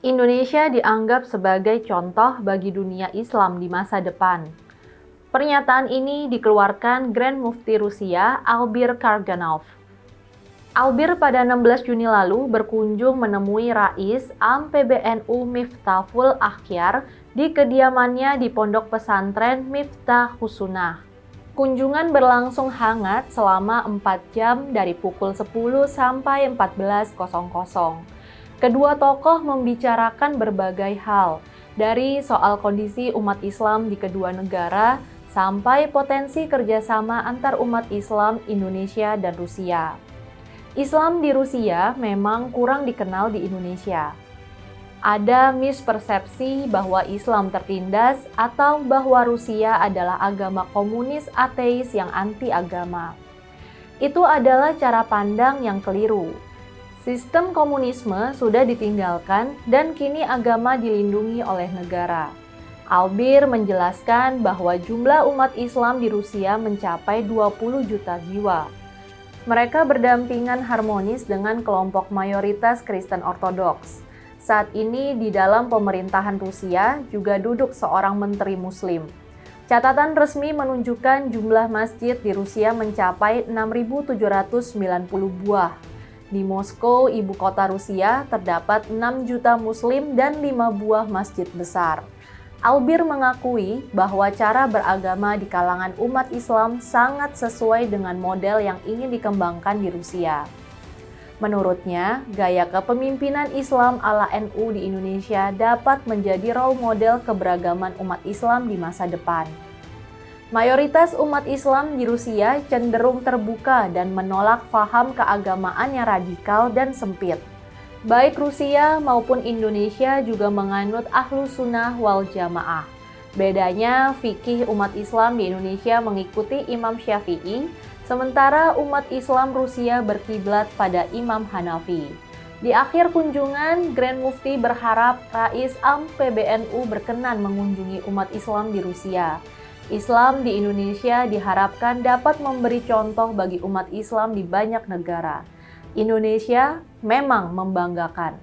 Indonesia dianggap sebagai contoh bagi dunia Islam di masa depan. Pernyataan ini dikeluarkan Grand Mufti Rusia Albir Karganov. Albir pada 16 Juni lalu berkunjung menemui Rais Am PBNU Miftahul Akhyar di kediamannya di Pondok Pesantren Miftah Hussunah. Kunjungan berlangsung hangat selama 4 jam dari pukul 10 sampai 14.00. Kedua tokoh membicarakan berbagai hal, dari soal kondisi umat Islam di kedua negara sampai potensi kerjasama antar umat Islam Indonesia dan Rusia. Islam di Rusia memang kurang dikenal di Indonesia. Ada mispersepsi bahwa Islam tertindas atau bahwa Rusia adalah agama komunis ateis yang anti-agama. Itu adalah cara pandang yang keliru. Sistem komunisme sudah ditinggalkan dan kini agama dilindungi oleh negara. Albir menjelaskan bahwa jumlah umat Islam di Rusia mencapai 20 juta jiwa. Mereka berdampingan harmonis dengan kelompok mayoritas Kristen Ortodoks. Saat ini di dalam pemerintahan Rusia juga duduk seorang menteri Muslim. Catatan resmi menunjukkan jumlah masjid di Rusia mencapai 6.790 buah. Di Moskow, ibu kota Rusia, terdapat 6 juta Muslim dan 5 buah masjid besar. Albir mengakui bahwa cara beragama di kalangan umat Islam sangat sesuai dengan model yang ingin dikembangkan di Rusia. Menurutnya, gaya kepemimpinan Islam ala NU di Indonesia dapat menjadi role model keberagaman umat Islam di masa depan. Mayoritas umat Islam di Rusia cenderung terbuka dan menolak faham keagamaan yang radikal dan sempit. Baik Rusia maupun Indonesia juga menganut Ahlus Sunnah wal Jamaah. Bedanya, fikih umat Islam di Indonesia mengikuti Imam Syafi'i, sementara umat Islam Rusia berkiblat pada Imam Hanafi. Di akhir kunjungan, Grand Mufti berharap Rais Am PBNU berkenan mengunjungi umat Islam di Rusia. Islam di Indonesia diharapkan dapat memberi contoh bagi umat Islam di banyak negara. Indonesia memang membanggakan.